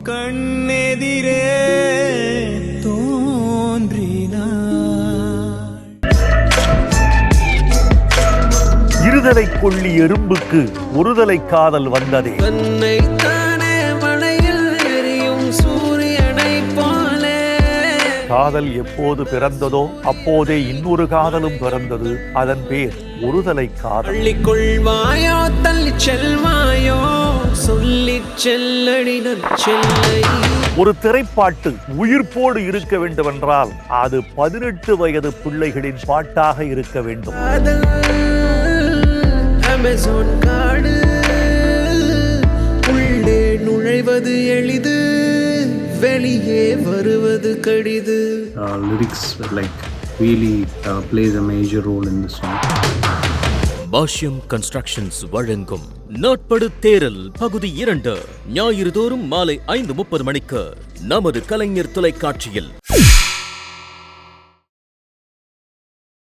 கண்ணெதிரே இருதலை கொள்ளி எறும்புக்கு ஒருதலை காதல் வந்ததே. காதல் எப்போது பிறந்ததோ அப்போதே இன்னொரு காதலும் பிறந்தது. அதன் பேர் ஒருதலை காதல். ஒரு திரைப்பாட்டு உயிர்ப்போடு இருக்க வேண்டுமென்றால் அது 18 வயது பிள்ளைகளின் பாட்டாக இருக்க வேண்டும். அமேசான் காடு உள்ளே நுழைவது எளிது, வெளியே வருவது கடிது. Lyrics like really plays a major role in the song. Bhashyam constructions வழங்கும் நாட்படு தேரல் பகுதி 2 ஞாயிறு தோறும் மாலை 5:30 மணிக்கு நமது கலைஞர் தொலைக்காட்சியில்.